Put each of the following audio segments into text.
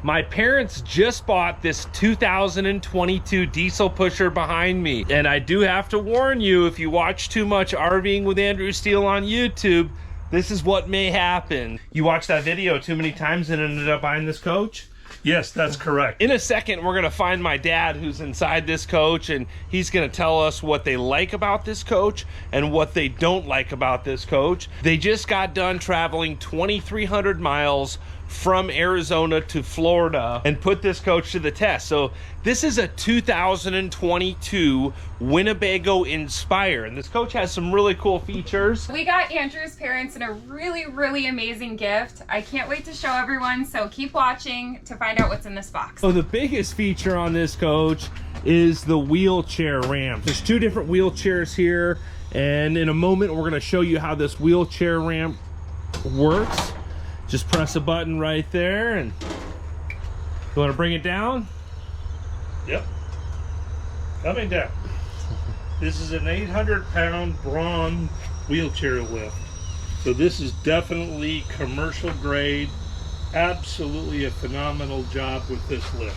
My parents just bought this 2022 diesel pusher behind me. And I do have to warn you, if you watch too much RVing with Andrew Steele on YouTube, this is what may happen. You watched that video too many times and ended up buying this coach? Yes, that's correct. In a second, we're gonna find my dad who's inside this coach, and he's gonna tell us what they like about this coach and what they don't like about this coach. They just got done traveling 2,300 miles from Arizona to Florida and put this coach to the test. So this is a 2022 Winnebago Inspire, and this coach has some really cool features. We got Andrew's parents in a really amazing gift. I can't wait to show everyone, so keep watching to find out what's in this box. So the biggest feature on this coach is the wheelchair ramp. There's two different wheelchairs here, and in a moment we're going to show you how this wheelchair ramp works. Just press a button right there, and you want to bring it down? Yep. Coming down. This is an 800-pound Braun wheelchair lift. So this is definitely commercial grade. Absolutely a phenomenal job with this lift.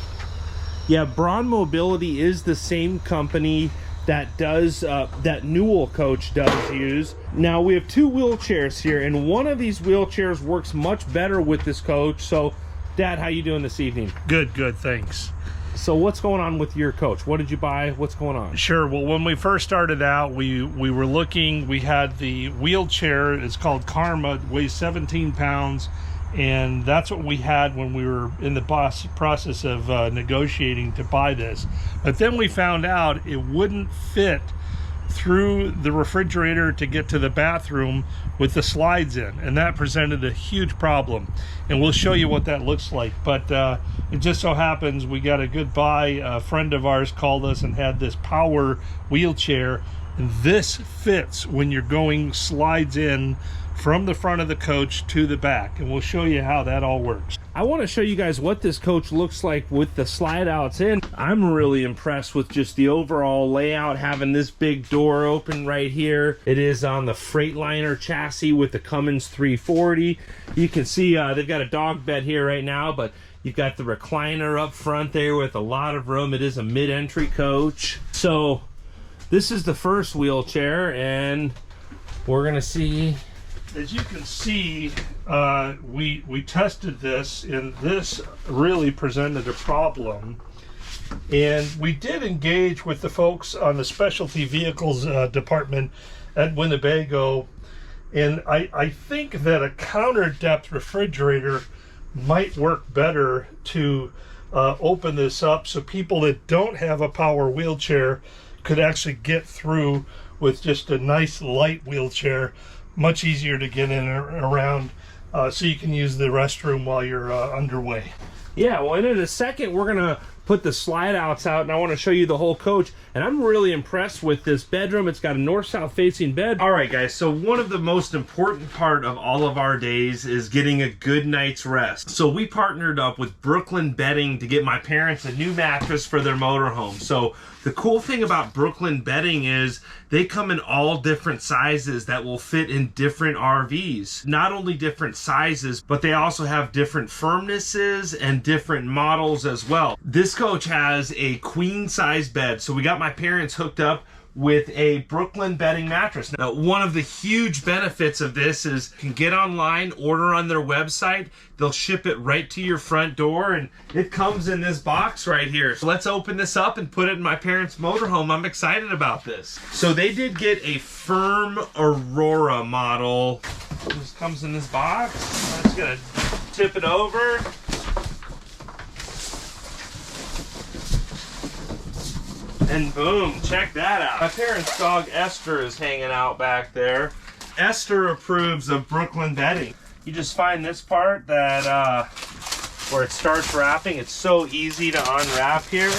Yeah, Braun Mobility is the same company that does that Newell coach does use. Now we have two wheelchairs here, and one of these wheelchairs works much better with this coach. So Dad, how you doing this evening? Good, thanks. So what's going on with your coach? What did you buy? What's going on? Sure. Well, when we first started out, we were looking, we had the wheelchair, it's called Karma, it weighs 17 pounds. And that's what we had when we were in the process of negotiating to buy this. But then we found out it wouldn't fit through the refrigerator to get to the bathroom with the slides in. And that presented a huge problem. And we'll show you what that looks like. But it just so happens we got a good buy. A friend of ours called us and had this power wheelchair. And this fits when you're going slides in from the front of the coach to the back, and we'll show you how that all works. I want to show you guys what this coach looks like with the slide outs in. I'm really impressed with just the overall layout, having this big door open right here. It is on the Freightliner chassis with the Cummins 340. You can see they've got a dog bed here right now, but you've got the recliner up front there with a lot of room. It is a mid-entry coach. So this is the first wheelchair, and we're gonna see. As you can see, we tested this, and this really presented a problem. And we did engage with the folks on the specialty vehicles department at Winnebago. And I think that a counter depth refrigerator might work better to open this up so people that don't have a power wheelchair could actually get through with just a nice light wheelchair. Much easier to get in and around, so you can use the restroom while you're underway. Yeah, well, and in a second we're gonna put the slide outs out, and I want to show you the whole coach. And I'm really impressed with this bedroom. It's got a north-south facing bed. All right, guys, so one of the most important part of all of our days is getting a good night's rest. So we partnered up with Brooklyn Bedding to get my parents a new mattress for their motorhome. So the cool thing about Brooklyn Bedding is they come in all different sizes that will fit in different RVs. Not only different sizes, but they also have different firmnesses and different models as well. This coach has a queen size bed, so we got my parents hooked up with a Brooklyn Bedding mattress. Now, one of the huge benefits of this is you can get online, order on their website, they'll ship it right to your front door, and it comes in this box right here. So let's open this up and put it in my parents' motorhome. I'm excited about this. So they did get a Firm Aurora model. This comes in this box. I'm just gonna tip it over. And boom, check that out. My parents' dog Esther is hanging out back there. Esther approves of Brooklyn Bedding. You just find this part that where it starts wrapping. It's so easy to unwrap here.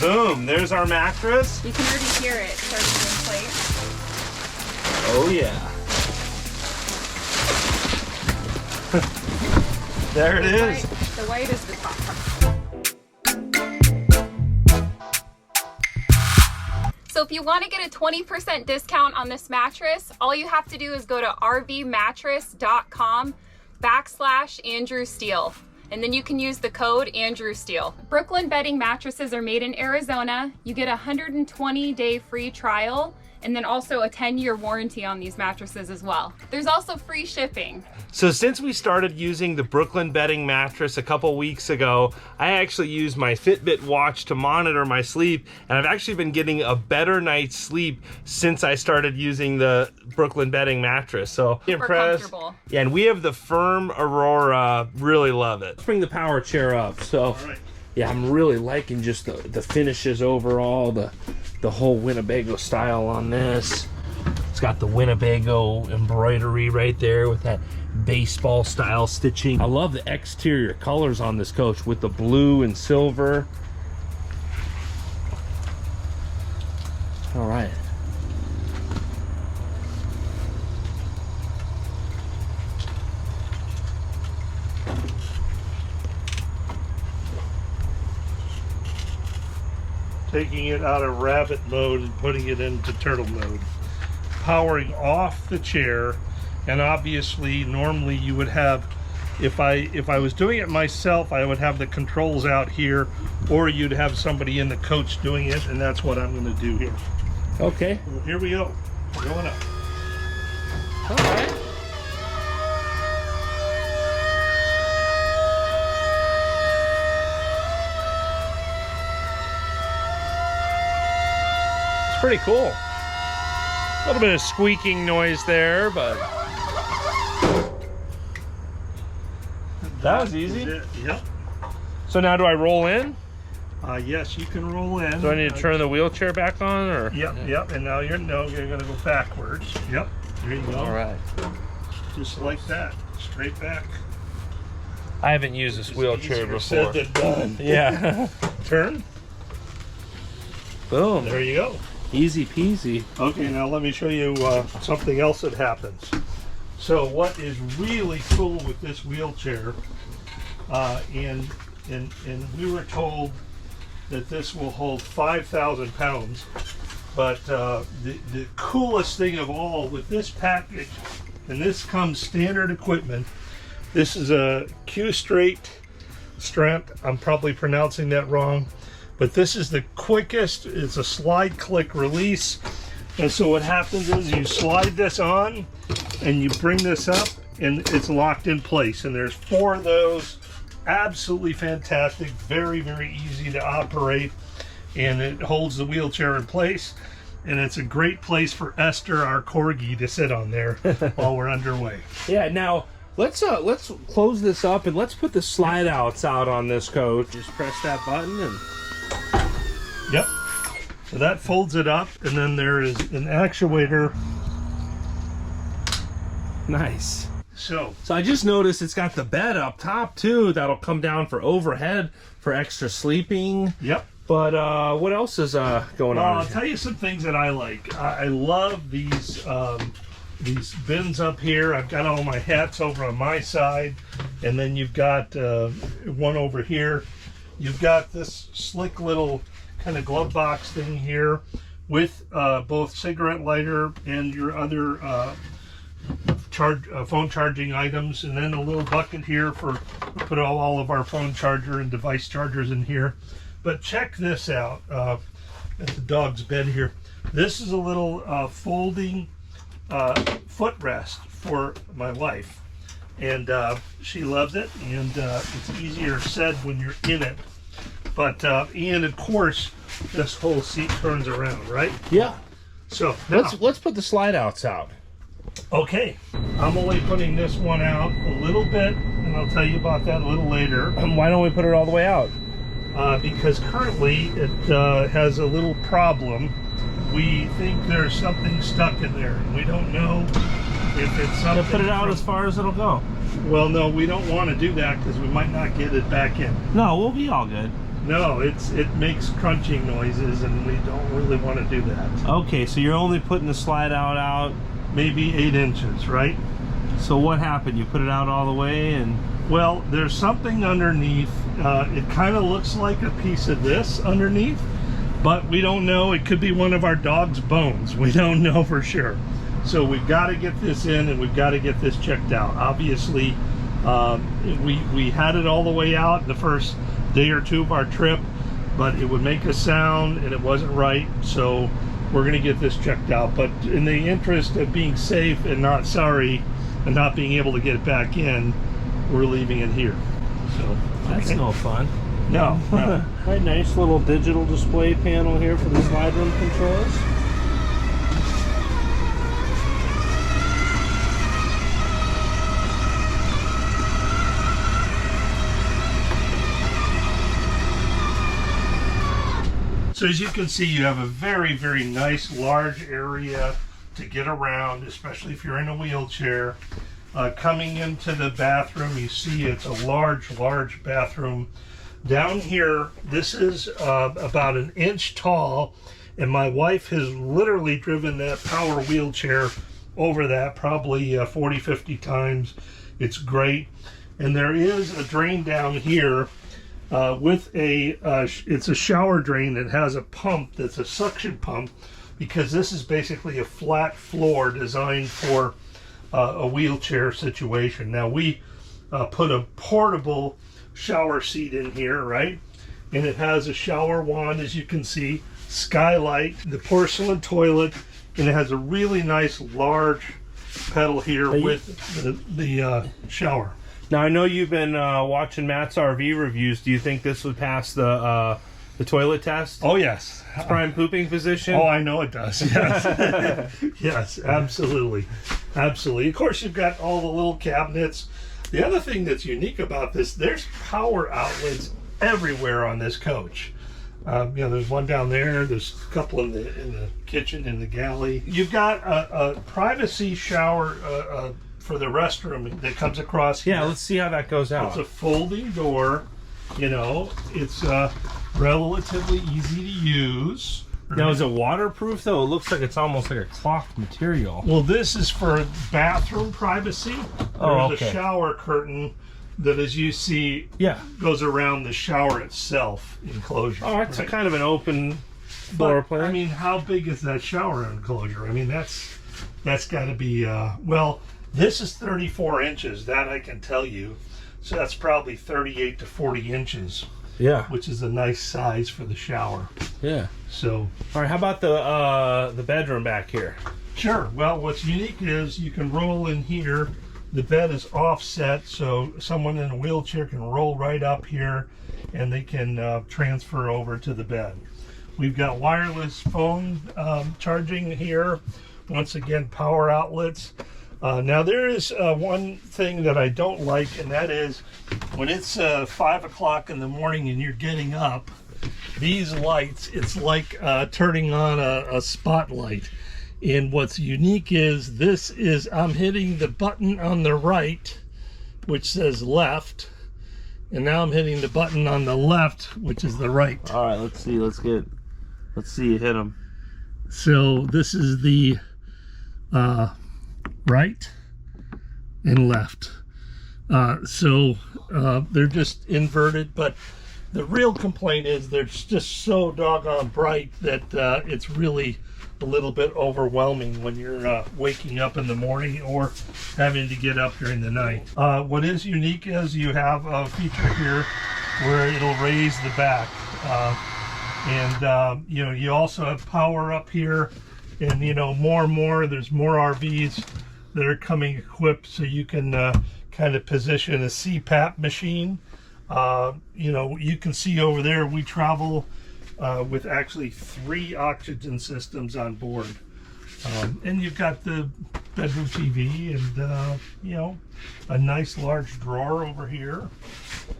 Boom, there's our mattress. You can already hear it starting in place. Oh yeah. There it is. The white is the top part. So if you want to get a 20% discount on this mattress, all you have to do is go to rvmattress.com/Andrew Steele. And then you can use the code Andrew Steele. Brooklyn Bedding mattresses are made in Arizona. You get a 120-day free trial, and then also a 10-year warranty on these mattresses as well. There's also free shipping. So since we started using the Brooklyn Bedding mattress a couple weeks ago, I actually use my Fitbit watch to monitor my sleep, and I've actually been getting a better night's sleep since I started using the Brooklyn Bedding mattress. So impressed. Comfortable. Yeah, and we have the Firm Aurora. Really love it. Let's bring the power chair up. So All right. yeah, I'm really liking just the finishes overall, the whole Winnebago style on this. It's got the Winnebago embroidery right there with that baseball style stitching. I love the exterior colors on this coach with the blue and silver. All right. Taking it out of rabbit mode and putting it into turtle mode. Powering off the chair, and obviously normally you would have, if I was doing it myself, I would have the controls out here, or you'd have somebody in the coach doing it, and that's what I'm going to do here. Okay. Well, here we go. We're going up. All right. Pretty cool. A little bit of squeaking noise there, but that was easy. Yep. So now do I roll in? Yes, you can roll in. Do I need to turn the wheelchair back on, or? Yep. And now you're going to go backwards. Yep. There you go. All right. Just like that. Straight back. I haven't used this wheelchair before. Said than done. Yeah. Turn. Boom. There you go. Easy peasy. Okay, now let me show you something else that happens. So what is really cool with this wheelchair, and we were told that this will hold 5,000 pounds, but the coolest thing of all with this package, and this comes standard equipment, this is a Q-Straight strength. I'm probably pronouncing that wrong. But this is the quickest. It's a slide click release, and so what happens is you slide this on and you bring this up and it's locked in place, and there's 4 of those. Absolutely fantastic, very easy to operate, and it holds the wheelchair in place, and it's a great place for Esther, our corgi, to sit on there while we're underway. Yeah, now let's close this up and let's put the slide outs out on this coach. Just press that button and yep. So that folds it up, and then there is an actuator. nice. So I just noticed it's got the bed up top too. That'll come down for overhead for extra sleeping. yep. But what else is going on? I'll tell you some things that I like. I love these bins up here. I've got all my hats over on my side, and then you've got one over here. You've got this slick little kind of glove box thing here with both cigarette lighter and your other phone charging items, and then a little bucket here for put all of our phone charger and device chargers in here. But check this out at the dog's bed here. This is a little folding footrest for my wife, and she loves it, and it's easier said when you're in it. But and of course this whole seat turns around, right? Yeah. So now, Let's put the slide outs out. okay, I'm only putting this one out a little bit, and I'll tell you about that a little later. Why don't we put it all the way out? Because currently it has a little problem. We think there's something stuck in there, and we don't know if it's something. Put it out as far as it'll go. Well, no, we don't want to do that because we might not get it back in. No, we'll be all good. No, it makes crunching noises, and we don't really want to do that. Okay, so you're only putting the slide out. Maybe 8 inches, right? So what happened? You put it out all the way, and Well, there's something underneath. It kind of looks like a piece of this underneath, but we don't know. It could be one of our dog's bones. We don't know for sure. So we've got to get this in, and we've got to get this checked out. Obviously, we had it all the way out the first day or two of our trip, but it would make a sound and it wasn't right. So we're going to get this checked out. But in the interest of being safe and not sorry and not being able to get it back in, we're leaving it here. So That's no fun. no. Right, nice little digital display panel here for the slide room controls. So as you can see, you have a very, very nice large area to get around, especially if you're in a wheelchair. Coming into the bathroom, you see it's a large, large bathroom. Down here, this is about 1 inch tall, and my wife has literally driven that power wheelchair over that probably 40, 50 times. It's great. And there is a drain down here with it's a shower drain that has a pump that's a suction pump, because this is basically a flat floor designed for a wheelchair situation. Now we put a portable shower seat in here, right? And it has a shower wand, as you can see, skylight, the porcelain toilet, and it has a really nice large pedal here with the shower. Now, I know you've been watching Matt's RV reviews. Do you think this would pass the toilet test? Oh, yes. Prime pooping position? Oh, I know it does. Yes. Yes, absolutely. Absolutely. Of course, you've got all the little cabinets. The other thing that's unique about this, there's power outlets everywhere on this coach. There's one down there. There's a couple in the kitchen, in the galley. You've got a privacy shower for the restroom that comes across here. Yeah, let's see how that goes out. It's a folding door. It's relatively easy to use. Now, is it waterproof, though? It looks like it's almost like a cloth material. Well, this is for bathroom privacy. Oh, There's okay. a shower curtain that, as you see, goes around the shower itself enclosure. Oh, it's right? kind of an open floor plan. I mean, how big is that shower enclosure? I mean, that's got to be, well, this is 34 inches, that I can tell you. So that's probably 38 to 40 inches. Yeah. Which is a nice size for the shower. Yeah. So. All right, how about the bedroom back here? Sure. Well, what's unique is you can roll in here. The bed is offset, so someone in a wheelchair can roll right up here, and they can transfer over to the bed. We've got wireless phone charging here. Once again, power outlets. Now there is one thing that I don't like, and that is when it's 5 o'clock in the morning and you're getting up, these lights, it's like turning on a spotlight. And what's unique is I'm hitting the button on the right, which says left, and now I'm hitting the button on the left, which is the right. All right, let's see. Let's see you hit them. So this is the right and left. They're just inverted, but the real complaint is they're just so doggone bright that it's really a little bit overwhelming when you're waking up in the morning or having to get up during the night. What is unique is you have a feature here where it'll raise the back, you also have power up here, and more and more there's more RVs that are coming equipped so you can kind of position a CPAP machine. You can see over there we travel with actually 3 oxygen systems on board. And you've got the bedroom TV and, a nice large drawer over here.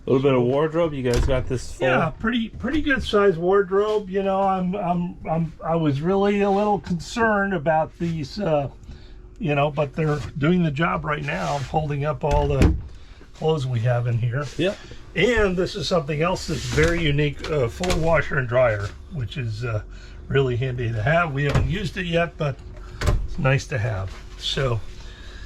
A little bit of wardrobe. You guys got this full? Yeah, pretty good size wardrobe. I was really a little concerned about these, but they're doing the job right now, holding up all the clothes we have in here. Yeah. And this is something else that's very unique, full washer and dryer, which is really handy to have. We haven't used it yet, but it's nice to have. So,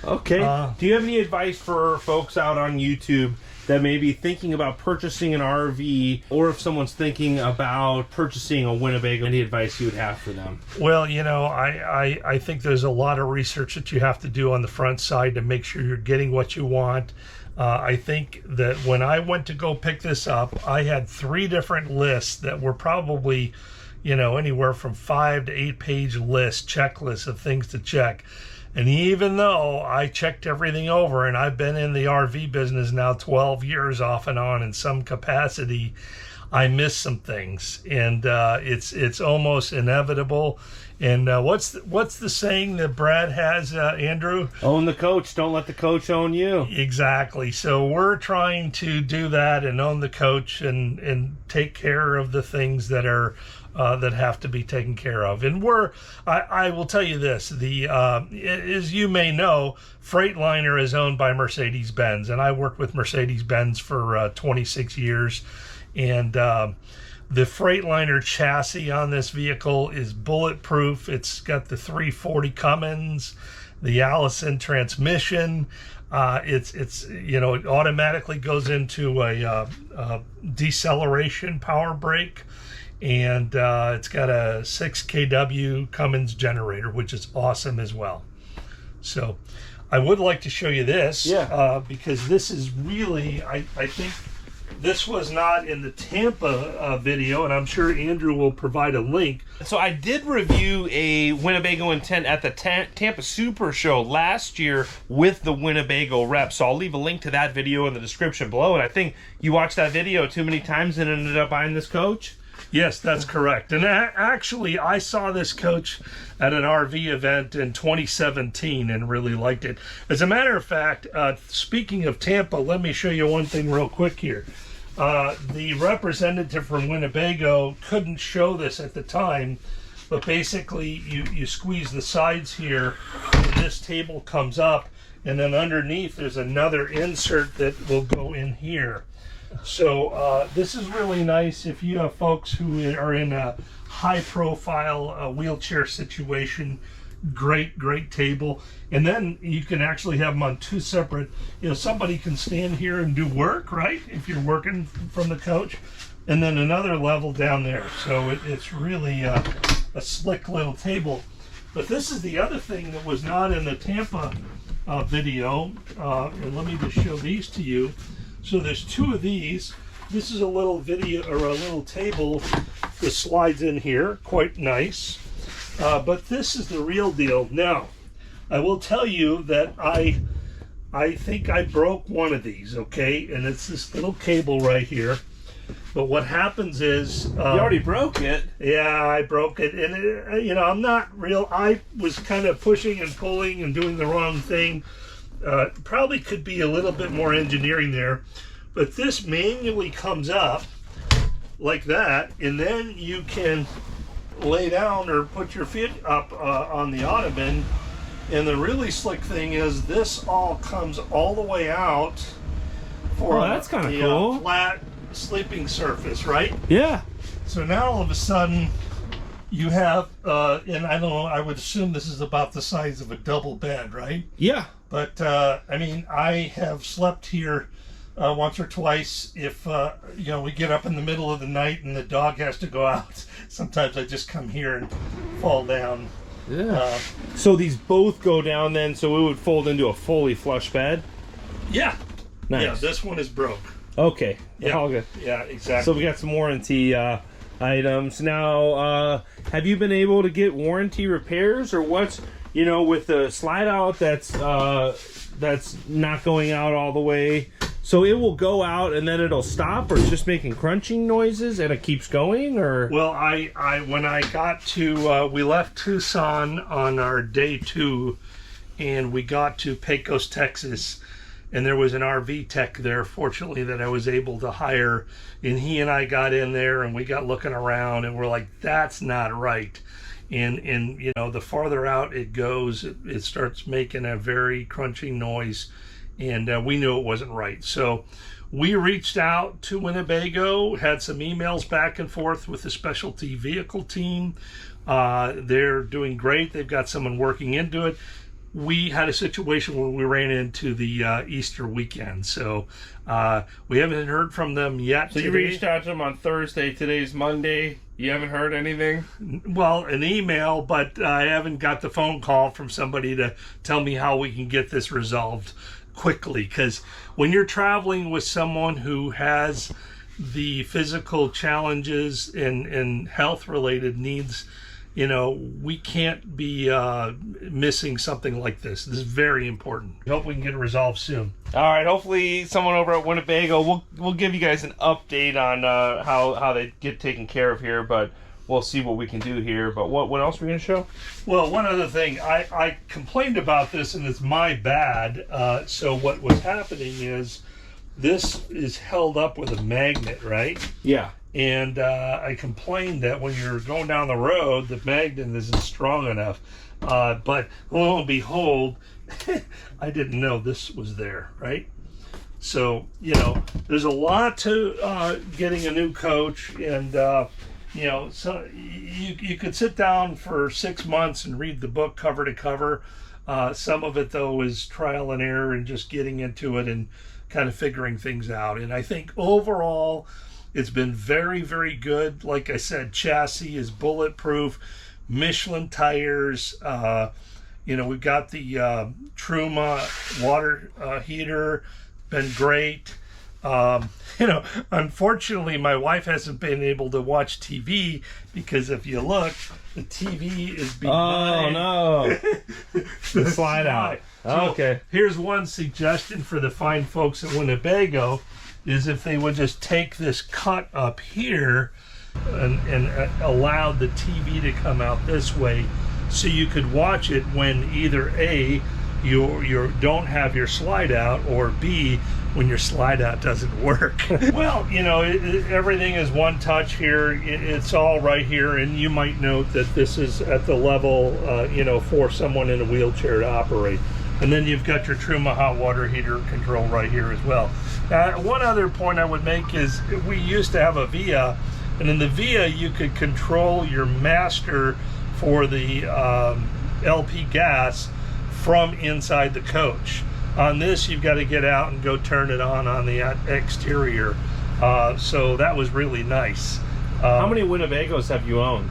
okay. Do you have any advice for folks out on YouTube that may be thinking about purchasing an RV, or if someone's thinking about purchasing a Winnebago, any advice you would have for them? Well, you know, I think there's a lot of research that you have to do on the front side to make sure you're getting what you want. I think that when I went to go pick this up, I had 3 different lists that were probably, you know, anywhere from 5 to 8 page lists, checklists of things to check. And even though I checked everything over, and I've been in the RV business now 12 years off and on in some capacity, I missed some things, and it's almost inevitable. And what's the saying that Brad has, Andrew? Own the coach, don't let the coach own you. Exactly. So we're trying to do that and own the coach and take care of the things that are that have to be taken care of. And I will tell you this, as you may know, Freightliner is owned by Mercedes-Benz, and I worked with Mercedes-Benz for 26 years. And the Freightliner chassis on this vehicle is bulletproof. It's got the 340 Cummins, the Allison transmission. It's you know, it automatically goes into a deceleration power brake, and it's got a 6 kW Cummins generator, which is awesome as well. So I would like to show you this, because this is really, I think this was not in the Tampa video, and I'm sure Andrew will provide a link. So I did review a Winnebago Intent at the Tampa Super Show last year with the Winnebago rep, so I'll leave a link to that video in the description below. And I think you watched that video too many times and ended up buying this coach? Yes, that's correct. And actually, I saw this coach at an RV event in 2017 and really liked it. As a matter of fact, speaking of Tampa, let me show you one thing real quick here. The representative from Winnebago couldn't show this at the time, but basically you squeeze the sides here, and this table comes up, and then underneath there's another insert that will go in here. So this is really nice if you have folks who are in a high-profile wheelchair situation. Great table. And then you can actually have them on 2 separate, you know, somebody can stand here and do work, right, if you're working from the coach, and then another level down there. So it's really a slick little table. But this is the other thing that was not in the Tampa video, and let me just show these to you. So there's 2 of these. This is a little video, or a little table that slides in here, quite nice. But this is the real deal. Now, I will tell you that I think I broke one of these, okay? And it's this little cable right here. But what happens is... you already broke it. Yeah, I broke it. And, you know, I'm not real... I was kind of pushing and pulling and doing the wrong thing. Probably could be a little bit more engineering there. But this manually comes up like that, and then you can lay down or put your feet up on the ottoman. And the really slick thing is this all comes all the way out for that's kind of cool. Flat sleeping surface, right? Yeah. So now all of a sudden you have, and I don't know, I would assume this is about the size of a double bed, right? Yeah. But I mean, I have slept here once or twice. If you know, we get up in the middle of the night and the dog has to go out, sometimes I just come here and fall down. Yeah. So these both go down then, so it would fold into a fully flush bed? Yeah. Nice. Yeah, this one is broke. Okay. Yeah. All good. Yeah, exactly. So we got some warranty items. Now, have you been able to get warranty repairs, or what's, you know, with the slide out that's not going out all the way? So it will go out and then it'll stop, or it's just making crunching noises and it keeps going, or? Well, when I got to, we left Tucson on our day 2, and we got to Pecos, Texas, and there was an RV tech there, fortunately, that I was able to hire, and he and I got in there and we got looking around and we're like, that's not right. And you know, the farther out it goes, it starts making a very crunching noise, and we knew it wasn't right. So we reached out to Winnebago, had some emails back and forth with the specialty vehicle team. They're doing great. They've got someone working into it. we had a situation where we ran into the Easter weekend. So we haven't heard from them yet. So you reached out to them on Thursday. Today's Monday. You haven't heard anything? Well, an email, but I haven't got the phone call from somebody to tell me how we can get this resolved quickly. Because when you're traveling with someone who has the physical challenges and health-related needs, you know, we can't be missing something like this. This is very important. I hope we can get it resolved soon. All right. Hopefully, someone over at Winnebago we'll give you guys an update on how they get taken care of here. But we'll see what we can do here. But what else are we gonna show? Well, one other thing, I complained about this, and it's my bad. So what was happening is this is held up with a magnet, right? Yeah. And I complained that when you're going down the road, the magnet isn't strong enough. But lo and behold, I didn't know this was there, right? So, you know, there's a lot to getting a new coach. And, you know, so you could sit down for 6 months and read the book cover to cover. Some of it, though, is trial and error and just getting into it and kind of figuring things out. And I think overall, it's been very, very good. Like I said, chassis is bulletproof, Michelin tires. You know, we've got the Truma water heater, been great. You know, unfortunately, my wife hasn't been able to watch TV because if you look, the TV is behind. Oh, no. The slide out. So Okay. Here's one suggestion for the fine folks at Winnebago, is if they would just take this cut up here and allow the TV to come out this way so you could watch it when either A, you don't have your slide out, or B, when your slide out doesn't work. Well, you know, everything is one touch here. It's all right here, and you might note that this is at the level, you know, for someone in a wheelchair to operate. And then you've got your Truma hot water heater control right here as well. One other point I would make is we used to have a VIA, and in the VIA you could control your master for the LP gas from inside the coach. On this, you've got to get out and go turn it on the exterior. So that was really nice. How many Winnebagos have you owned?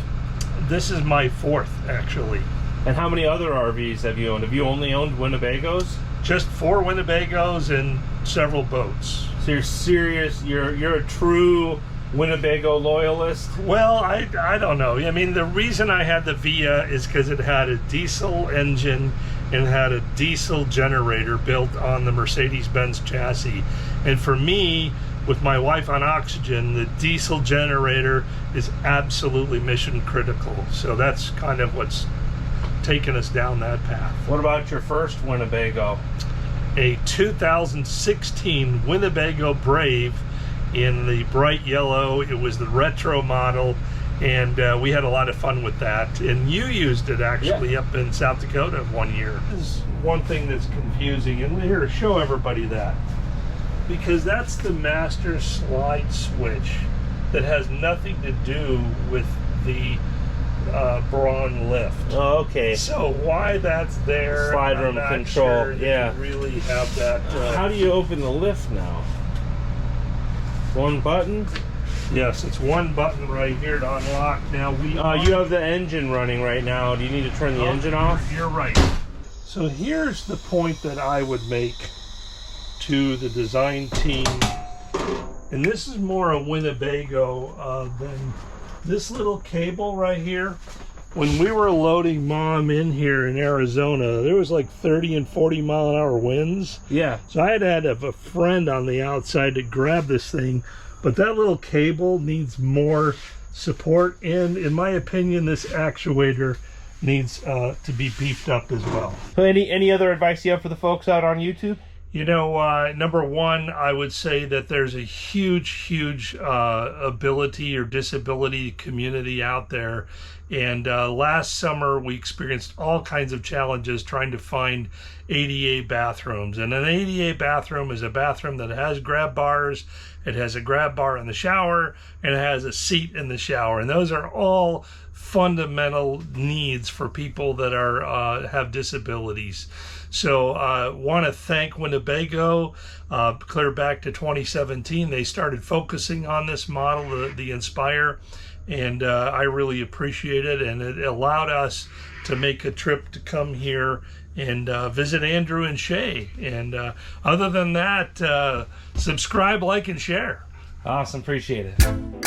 This is my fourth, actually. And how many other RVs have you owned? Have you only owned Winnebagos? Just 4 Winnebagos and several boats. So you're serious? You're a true Winnebago loyalist? Well, I don't know. I mean, the reason I had the VIA is because it had a diesel engine and had a diesel generator built on the Mercedes-Benz chassis. And for me, with my wife on oxygen, the diesel generator is absolutely mission critical. So that's kind of what's taken us down that path. What about your first Winnebago? A 2016 Winnebago Brave in the bright yellow. It was the retro model, and we had a lot of fun with that. And you used it actually up in South Dakota 1 year. This is one thing that's confusing, and we're here to show everybody that, because that's the master slide switch that has nothing to do with the Braun lift. Oh, okay. So why that's there? Slide room control. Sure yeah. You really have that. How do you open the lift now? One button? Yes, it's one button right here to unlock. Now you have the engine running right now. Do you need to turn the engine off? You're right. So here's the point that I would make to the design team, and this is more a Winnebago than this little cable right here. When we were loading Mom in here in Arizona, there was like 30 and 40 mile an hour winds. Yeah. So I had to have a friend on the outside to grab this thing, but that little cable needs more support, and in my opinion, this actuator needs to be beefed up as well. Any other advice you have for the folks out on YouTube? You know, number one, I would say that there's a huge ability or disability community out there. And last summer, we experienced all kinds of challenges trying to find ADA bathrooms. And an ADA bathroom is a bathroom that has grab bars it has a grab bar in the shower, and it has a seat in the shower. And those are all fundamental needs for people that are have disabilities. So want to thank Winnebago. Clear back to 2017, they started focusing on this model, the Inspire, and I really appreciate it. And it allowed us to make a trip to come here and visit Andrew and Shay. And other than that, subscribe, like, and share. Awesome, appreciate it.